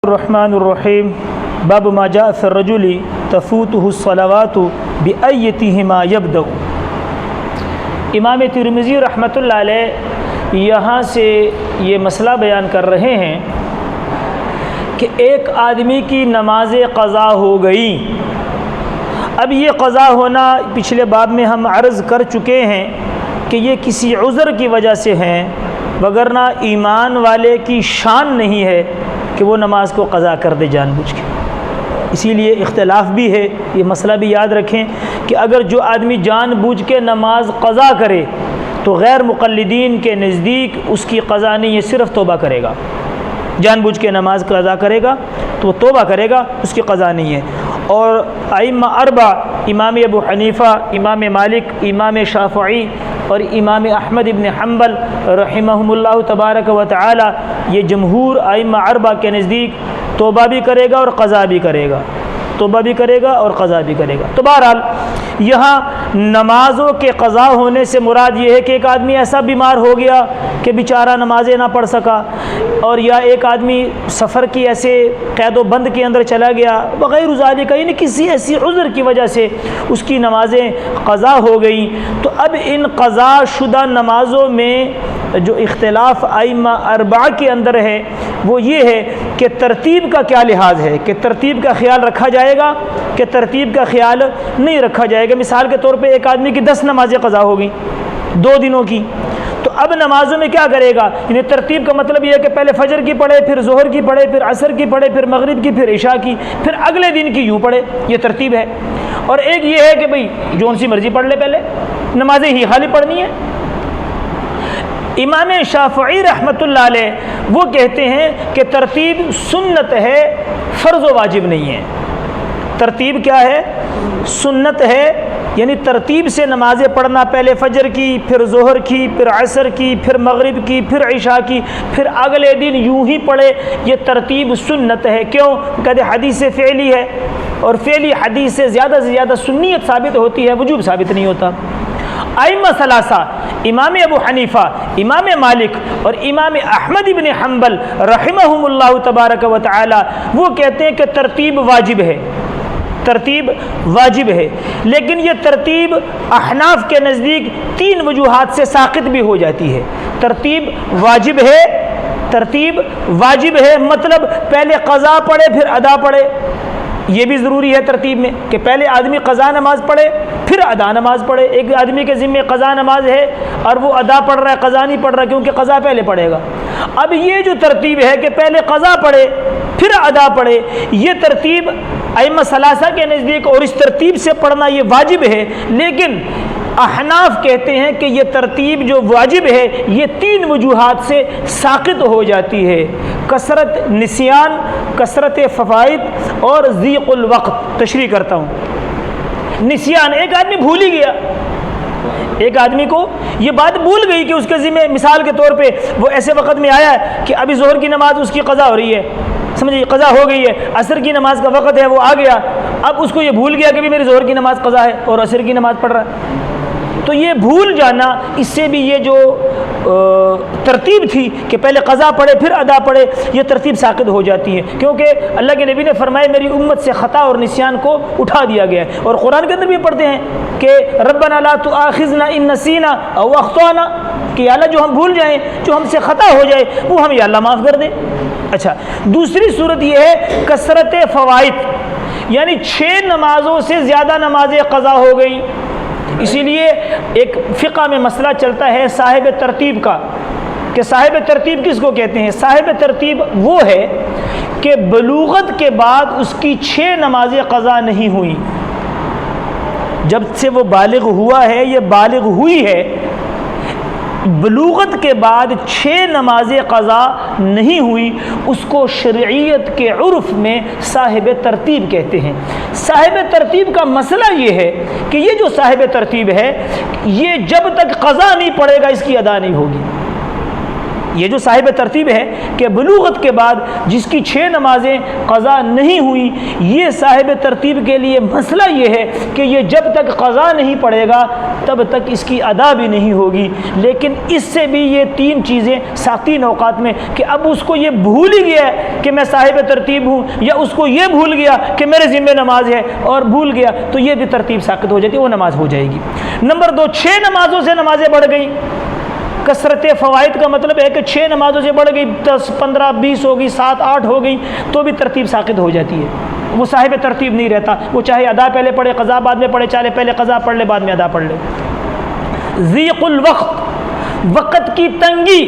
الرحمن الرحیم باب ما جاء فی الرجل تفوته الصلوات بأیتہما یبدأ۔ امام ترمذی رحمۃ اللہ علیہ یہاں سے یہ مسئلہ بیان کر رہے ہیں کہ ایک آدمی کی نماز قضا ہو گئی۔ اب یہ قضا ہونا پچھلے باب میں ہم عرض کر چکے ہیں کہ یہ کسی عذر کی وجہ سے ہیں، وگرنہ ایمان والے کی شان نہیں ہے کہ وہ نماز کو قضا کر دے جان بوجھ کے۔ اسی لیے اختلاف بھی ہے، یہ مسئلہ بھی یاد رکھیں کہ اگر جو آدمی جان بوجھ کے نماز قضا کرے تو غیر مقلدین کے نزدیک اس کی قضا نہیں ہے، صرف توبہ کرے گا۔ جان بوجھ کے نماز قضا کرے گا تو وہ توبہ کرے گا، اس کی قضا نہیں ہے۔ اور ائمہ اربع امام ابو حنیفہ، امام مالک، امام شافعی اور امام احمد ابن حنبل رحمہم اللہ تبارک و تعالی، یہ جمہور ائمہ اربع کے نزدیک توبہ بھی کرے گا اور قضا بھی کرے گا، توبہ بھی کرے گا اور قضا بھی کرے گا۔ تو بہرحال یہاں نمازوں کے قضا ہونے سے مراد یہ ہے کہ ایک آدمی ایسا بیمار ہو گیا کہ بیچارہ نمازیں نہ پڑھ سکا، اور یا ایک آدمی سفر کی ایسے قید و بند کے اندر چلا گیا بغیر ذالک، یعنی کسی ایسی عذر کی وجہ سے اس کی نمازیں قضا ہو گئیں۔ تو اب ان قضا شدہ نمازوں میں جو اختلاف ائمہ اربعہ کے اندر ہے وہ یہ ہے کہ ترتیب کا کیا لحاظ ہے، کہ ترتیب کا خیال رکھا جائے گا کہ ترتیب کا خیال نہیں رکھا جائے گا۔ مثال کے طور پہ ایک آدمی کی 10 نمازیں قضا ہو گئیں 2 دنوں کی، تو اب نمازوں میں کیا کرے گا؟ یعنی ترتیب کا مطلب یہ ہے کہ پہلے فجر کی پڑھے، پھر ظہر کی پڑھے، پھر عصر کی پڑھے، پھر مغرب کی، پھر عشاء کی، پھر اگلے دن کی یوں پڑھے، یہ ترتیب ہے۔ اور ایک یہ ہے کہ بھئی جون سی مرضی پڑھ لے، پہلے نمازیں ہی خالی پڑھنی ہے۔ امام شافعی رحمۃ اللہ علیہ وہ کہتے ہیں کہ ترتیب سنت ہے، فرض و واجب نہیں ہے۔ ترتیب کیا ہے؟ سنت ہے، یعنی ترتیب سے نمازیں پڑھنا، پہلے فجر کی، پھر ظہر کی، پھر عصر کی، پھر مغرب کی، پھر عشاء کی، پھر اگلے دن یوں ہی پڑھے، یہ ترتیب سنت ہے۔ کیوں؟ کہتے حدیث فعلی ہے، اور فعلی حدیث سے زیادہ سنیت ثابت ہوتی ہے، وجوب ثابت نہیں ہوتا۔ ائمہ ثلاثہ امام ابو حنیفہ، امام مالک اور امام احمد ابن حنبل رحمہم اللہ تبارک و تعالی وہ کہتے ہیں کہ ترتیب واجب ہے، ترتیب واجب ہے، لیکن یہ ترتیب احناف کے نزدیک 3 وجوہات سے ساقط بھی ہو جاتی ہے۔ ترتیب واجب ہے، ترتیب واجب ہے مطلب پہلے قضا پڑھے پھر ادا پڑھے، یہ بھی ضروری ہے ترتیب میں کہ پہلے آدمی قضا نماز پڑھے پھر ادا نماز پڑھے۔ ایک آدمی کے ذمہ قضا نماز ہے اور وہ ادا پڑھ رہا ہے، قضا نہیں پڑھ رہا کیونکہ قضا پہلے پڑھے گا۔ اب یہ جو ترتیب ہے کہ پہلے قضا پڑھے پھر ادا پڑھے، یہ ترتیب ائمہ ثلاثہ کے نزدیک اور اس ترتیب سے پڑھنا یہ واجب ہے، لیکن احناف کہتے ہیں کہ یہ ترتیب جو واجب ہے یہ 3 وجوہات سے ساقط ہو جاتی ہے: کثرت نسیان، کثرت فوائد اور ضیق الوقت۔ تشریح کرتا ہوں۔ نسیان، ایک آدمی بھول ہی گیا، ایک آدمی کو یہ بات بھول گئی کہ اس کے ذمہ، مثال کے طور پہ وہ ایسے وقت میں آیا ہے کہ ابھی ظہر کی نماز اس کی قضا ہو رہی ہے، سمجھیے قضا ہو گئی ہے، عصر کی نماز کا وقت ہے، وہ آ گیا، اب اس کو یہ بھول گیا کہ بھی میری ظہر کی نماز قضا ہے اور عصر کی نماز پڑھ رہا ہے۔ تو یہ بھول جانا، اس سے بھی یہ جو ترتیب تھی کہ پہلے قضا پڑھے پھر ادا پڑھے، یہ ترتیب ساقط ہو جاتی ہے، کیونکہ اللہ کے نبی نے فرمایا میری امت سے خطا اور نسیان کو اٹھا دیا گیا ہے۔ اور قرآن کے اندر بھی پڑھتے ہیں کہ ربنا لا تؤاخذنا ان نسینا او اخطانا، کہ یا اللہ جو ہم بھول جائیں، جو ہم سے خطا ہو جائے وہ ہم یا اللہ معاف کر دیں۔ اچھا، دوسری صورت یہ ہے کثرت فوائد، یعنی 6 نمازوں سے زیادہ نمازیں قضا ہو گئی۔ اسی لیے ایک فقہ میں مسئلہ چلتا ہے صاحب ترتیب کا، کہ صاحب ترتیب کس کو کہتے ہیں؟ صاحب ترتیب وہ ہے کہ بلوغت کے بعد اس کی 6 نمازیں قضا نہیں ہوئیں، جب سے وہ بالغ ہوا ہے، یہ بالغ ہوئی ہے، بلوغت کے بعد 6 نمازیں قضا نہیں ہوئی، اس کو شرعیت کے عرف میں صاحب ترتیب کہتے ہیں۔ صاحب ترتیب کا مسئلہ یہ ہے کہ یہ جو صاحب ترتیب ہے یہ جب تک قضا نہیں پڑے گا اس کی ادا نہیں ہوگی۔ یہ جو صاحب ترتیب ہے کہ بلوغت کے بعد جس کی 6 نمازیں قضا نہیں ہوئی، یہ صاحب ترتیب کے لیے مسئلہ یہ ہے کہ یہ جب تک قضا نہیں پڑے گا تب تک اس کی ادا بھی نہیں ہوگی۔ لیکن اس سے بھی یہ 3 چیزیں 3 اوقات میں کہ اب اس کو یہ بھول ہی گیا ہے کہ میں صاحب ترتیب ہوں، یا اس کو یہ بھول گیا کہ میرے ذمہ نماز ہے اور بھول گیا، تو یہ بھی ترتیب ساقط ہو جاتی ہے، وہ نماز ہو جائے گی۔ نمبر 2، 6 نمازوں سے نمازیں بڑھ گئیں۔ کثرت فوائد کا مطلب ہے کہ 6 نمازوں سے بڑھ گئی، 10 15 20 ہو گئی، 7 8 ہو گئی، تو بھی ترتیب ساقط ہو جاتی ہے، وہ صاحب ترتیب نہیں رہتا، وہ چاہے ادا پہلے پڑھے قضا بعد میں پڑھے، چاہے پہلے قضا پڑھ لے بعد میں ادا پڑھ لے۔ ضیق الوقت، وقت کی تنگی،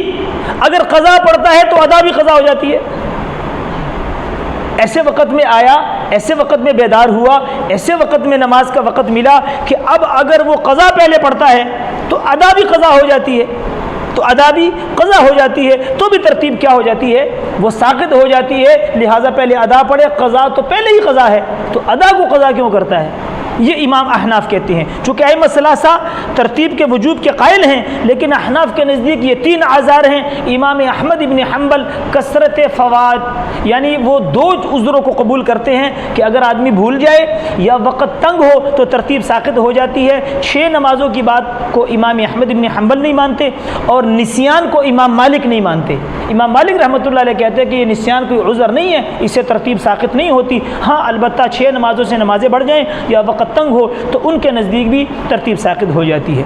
اگر قضا پڑھتا ہے تو ادا بھی قضا ہو جاتی ہے۔ ایسے وقت میں آیا، ایسے وقت میں بیدار ہوا، ایسے وقت میں نماز کا وقت ملا کہ اب اگر وہ قضا پہلے پڑھتا ہے تو ادا بھی قضا ہو جاتی ہے، تو ادا بھی قضا ہو جاتی ہے، تو بھی ترتیب کیا ہو جاتی ہے؟ وہ ساقط ہو جاتی ہے۔ لہٰذا پہلے ادا پڑھے، قضا تو پہلے ہی قضا ہے، تو ادا کو قضا کیوں کرتا ہے؟ یہ امام احناف کہتے ہیں۔ چونکہ ائمہ ثلاثہ ترتیب کے وجوب کے قائل ہیں، لیکن احناف کے نزدیک یہ 3 اعذار ہیں۔ امام احمد ابن حنبل کثرت فوات، یعنی وہ 2 عذروں کو قبول کرتے ہیں کہ اگر آدمی بھول جائے یا وقت تنگ ہو تو ترتیب ساقط ہو جاتی ہے۔ 6 نمازوں کی بات کو امام احمد ابن حنبل نہیں مانتے، اور نسیان کو امام مالک نہیں مانتے۔ امام مالک رحمۃ اللہ علیہ کہتے ہیں کہ یہ نسیان کوئی عذر نہیں ہے، اس سے ترتیب ساقط نہیں ہوتی۔ ہاں البتہ 6 نمازوں سے نمازیں بڑھ جائیں یا وقت تنگ ہو تو ان کے نزدیک بھی ترتیب ساقط ہو جاتی ہے۔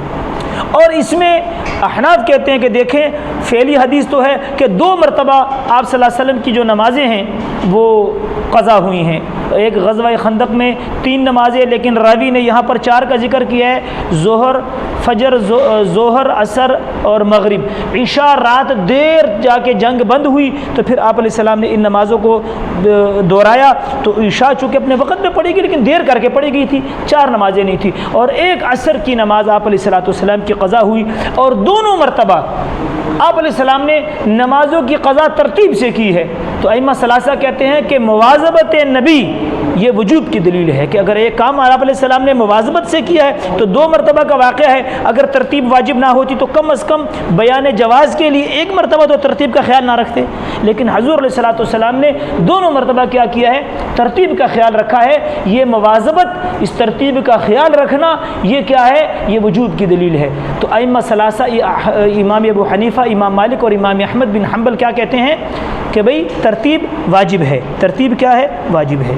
اور اس میں احناف کہتے ہیں کہ دیکھیں فعلی حدیث تو ہے کہ 2 مرتبہ آپ صلی اللہ علیہ وسلم کی جو نمازیں ہیں وہ قضا ہوئی ہیں۔ ایک غزوہ خندق میں 3 نمازیں، لیکن راوی نے یہاں پر 4 کا ذکر کیا ہے، ظہر، فجر، ظہر، عصر اور مغرب۔ عشاء رات دیر جا کے جنگ بند ہوئی تو پھر آپ علیہ السلام نے ان نمازوں کو دہرایا، تو عشاء چونکہ اپنے وقت میں پڑھی گئی لیکن دیر کر کے پڑھی گئی تھی، 4 نمازیں نہیں تھی، اور ایک عصر کی نماز آپ علیہ السلام کی قضا ہوئی، اور دونوں مرتبہ آپ علیہ السلام نے نمازوں کی قضا ترتیب سے کی ہے۔ تو ائمہ ثلاثہ کہتے ہیں کہ مواظبت نبی یہ وجوب کی دلیل ہے کہ اگر ایک کام آپ علیہ السلام نے مواظبت سے کیا ہے تو 2 مرتبہ کا واقعہ ہے، اگر ترتیب واجب نہ ہوتی تو کم از کم بیان جواز کے لیے 1 مرتبہ تو ترتیب کا خیال نہ رکھتے، لیکن حضور علیہ السلام نے دونوں مرتبہ کیا کیا ہے؟ ترتیب کا خیال رکھا ہے۔ یہ مواظبت، اس ترتیب کا خیال رکھنا، یہ کیا ہے؟ یہ وجوب کی دلیل ہے۔ تو ائمہ ثلاثہ، امام ابو حنیفہ، امام مالک اور امام احمد بن حنبل کیا کہتے ہیں کہ بھئی ترتیب واجب ہے، ترتیب کیا ہے؟ واجب ہے۔